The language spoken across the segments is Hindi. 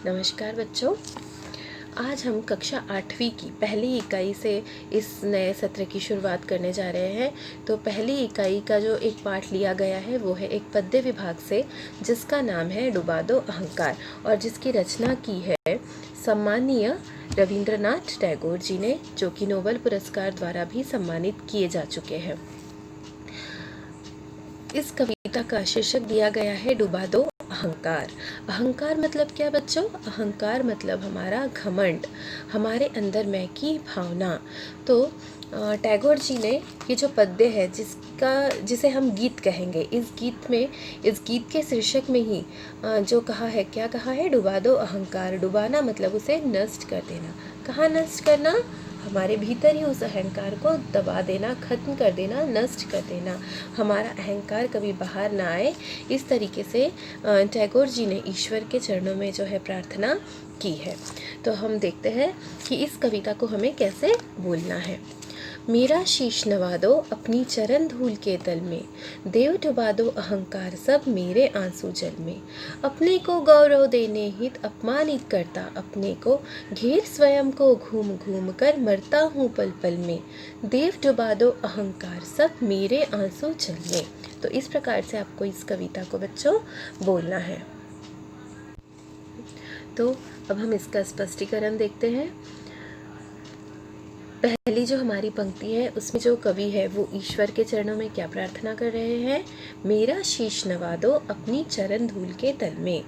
नमस्कार बच्चों। आज हम कक्षा 8वीं की पहली इकाई से इस नए सत्र की शुरुआत करने जा रहे हैं। तो पहली इकाई का जो एक पाठ लिया गया है वो है एक पद्य विभाग से, जिसका नाम है डुबा दो अहंकार, और जिसकी रचना की है सम्मानीय रविंद्रनाथ टैगोर जी ने, जो कि नोबेल पुरस्कार द्वारा भी सम्मानित किए जा चुके हैं। इस कविता का शीर्षक दिया गया है डुबा दो अहंकार। अहंकार मतलब क्या बच्चों? अहंकार मतलब हमारा घमंड, हमारे अंदर मैं की भावना। तो टैगोर जी ने ये जो पद्य है जिसे हम गीत कहेंगे, इस गीत के शीर्षक में ही जो कहा है, क्या कहा है? डुबा दो अहंकार। डुबाना मतलब उसे नष्ट कर देना। कहाँ नष्ट करना? हमारे भीतर ही उस अहंकार को दबा देना, खत्म कर देना, नष्ट कर देना। हमारा अहंकार कभी बाहर ना आए, इस तरीके से टैगोर जी ने ईश्वर के चरणों में जो है प्रार्थना की है। तो हम देखते हैं कि इस कविता को हमें कैसे बोलना है। मेरा शीश नवा दो अपनी चरण धूल के तल में, देव डुबा दो अहंकार सब मेरे आंसू जल में। अपने को गौरव देने हित अपमानित करता अपने को, घेर स्वयं को घूम घूम कर मरता हूँ पल पल में। देव डुबा दो अहंकार सब मेरे आंसू जल में। तो इस प्रकार से आपको इस कविता को बच्चों बोलना है। तो अब हम इसका स्पष्टीकरण देखते हैं। पहली जो हमारी पंक्ति है उसमें जो कवि है वो ईश्वर के चरणों में क्या प्रार्थना कर रहे हैं? मेरा शीश नवा दो अपनी चरण धूल के तल में।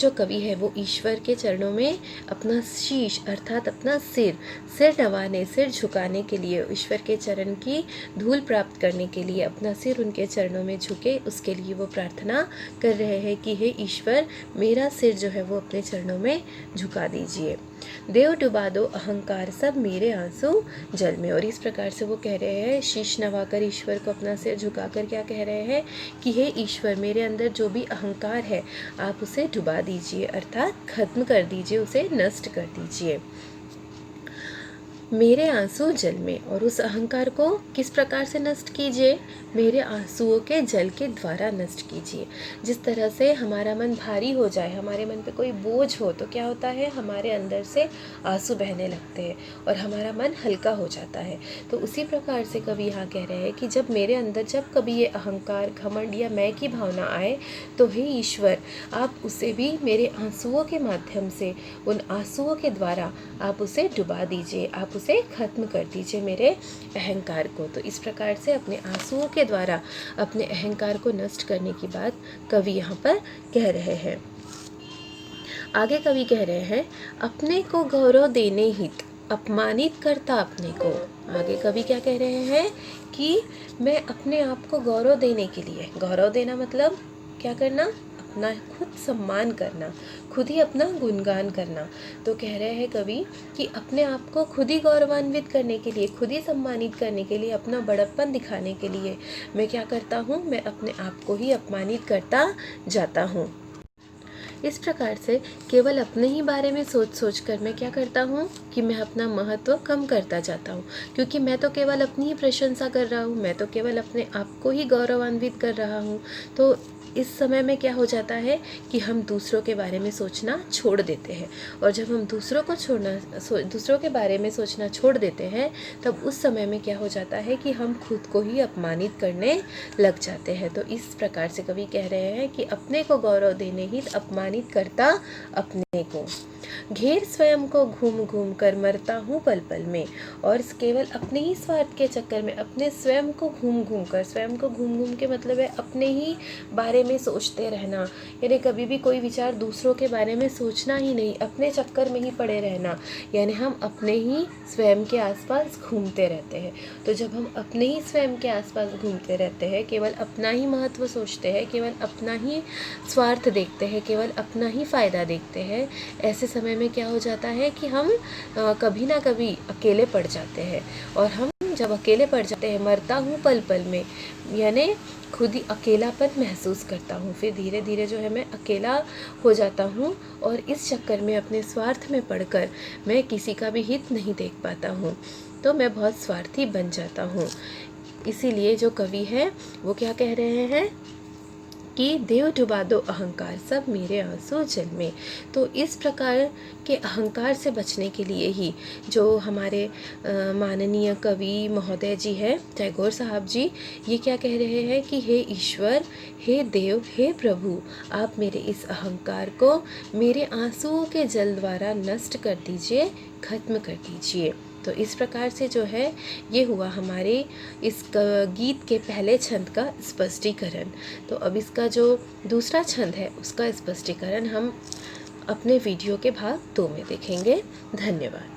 जो कवि है वो ईश्वर के चरणों में अपना शीश अर्थात अपना सिर नवाने, सिर झुकाने के लिए, ईश्वर के चरण की धूल प्राप्त करने के लिए अपना सिर उनके चरणों में झुके, उसके लिए वो प्रार्थना कर रहे हैं कि हे ईश्वर, मेरा सिर जो है वो अपने चरणों में झुका दीजिए। देव डुबा दो अहंकार सब मेरे आंसू जल में। और इस प्रकार से वो कह रहे हैं, शीश नवाकर ईश्वर को अपना सिर झुकाकर क्या कह रहे हैं कि हे ईश्वर, मेरे अंदर जो भी अहंकार है आप उसे डुबा दीजिए, अर्थात खत्म कर दीजिए, उसे नष्ट कर दीजिए मेरे आंसू जल में। और उस अहंकार को किस प्रकार से नष्ट कीजिए? मेरे आंसुओं के जल के द्वारा नष्ट कीजिए। जिस तरह से हमारा मन भारी हो जाए, हमारे मन पे कोई बोझ हो, तो क्या होता है? हमारे अंदर से आंसू बहने लगते हैं और हमारा मन हल्का हो जाता है। तो उसी प्रकार से कवि यहाँ कह रहे हैं कि जब मेरे अंदर जब कभी ये अहंकार, घमंड या मैं की भावना आए, तो हे ईश्वर, आप उसे भी मेरे आंसुओं के माध्यम से, उन आंसुओं के द्वारा आप उसे डुबा दीजिए, आप उसे खत्म कर दीजिए, मेरे अहंकार को। तो इस प्रकार से अपने आंसुओं के द्वारा अपने अहंकार को नष्ट करने की बात कवि यहाँ पर कह रहे हैं। आगे कवि कह रहे हैं, अपने को गौरव देने हित अपमानित करता अपने को। आगे कवि क्या कह रहे हैं कि मैं अपने आप को गौरव देने के लिए, गौरव देना मतलब क्या करना? अपना खुद सम्मान करना, खुद ही अपना गुणगान करना। तो कह रहे हैं कवि कि अपने आप को खुद ही गौरवान्वित करने के लिए, खुद ही सम्मानित करने के लिए, अपना बड़प्पन दिखाने के लिए मैं क्या करता हूँ? मैं अपने आप को ही अपमानित करता जाता हूँ। इस प्रकार से केवल अपने ही बारे में सोच कर मैं क्या करता हूँ कि मैं अपना महत्व कम करता जाता हूँ, क्योंकि मैं तो केवल अपनी ही प्रशंसा कर रहा हूँ, मैं तो केवल अपने आप को ही गौरवान्वित कर रहा हूँ। तो इस समय में क्या हो जाता है कि हम दूसरों के बारे में सोचना छोड़ देते हैं, और जब हम दूसरों के बारे में सोचना छोड़ देते हैं, तब उस समय में क्या हो जाता है कि हम खुद को ही अपमानित करने लग जाते हैं। तो इस प्रकार से कवि कह रहे हैं कि अपने को गौरव देने ही अपमानित करता अपने को, घेर स्वयं को घूम घूम कर मरता हूँ पल पल में। और केवल अपने ही स्वार्थ के चक्कर में अपने स्वयं को घूम घूम के मतलब है अपने ही बारे में सोचते रहना, यानी कभी भी कोई विचार दूसरों के बारे में सोचना ही नहीं, अपने चक्कर में ही पड़े रहना, यानी हम अपने ही स्वयं के आसपास घूमते रहते हैं। तो जब हम अपने ही स्वयं के आसपास घूमते रहते हैं, केवल अपना ही महत्व सोचते हैं, केवल अपना ही स्वार्थ देखते हैं, केवल अपना ही फ़ायदा देखते हैं, ऐसे समय में क्या हो जाता है कि हम कभी ना कभी अकेले पड़ जाते हैं। और हम जब अकेले पड़ जाते हैं, मरता हूँ पल पल में, यानी खुद ही अकेलापन महसूस करता हूँ, फिर धीरे धीरे जो है मैं अकेला हो जाता हूँ, और इस चक्कर में अपने स्वार्थ में पड़कर मैं किसी का भी हित नहीं देख पाता हूँ, तो मैं बहुत स्वार्थी बन जाता हूँ। इसीलिए जो कवि है वो क्या कह रहे हैं कि देव डुबा दो अहंकार सब मेरे आंसू जल में। तो इस प्रकार के अहंकार से बचने के लिए ही जो हमारे माननीय कवि महोदय जी हैं, टैगोर साहब जी, ये क्या कह रहे हैं कि हे ईश्वर, हे देव, हे प्रभु, आप मेरे इस अहंकार को मेरे आंसुओं के जल द्वारा नष्ट कर दीजिए, खत्म कर दीजिए। तो इस प्रकार से जो है ये हुआ हमारे इस गीत के पहले छंद का स्पष्टीकरण। तो अब इसका जो दूसरा छंद है उसका स्पष्टीकरण हम अपने वीडियो के भाग 2 में देखेंगे। धन्यवाद।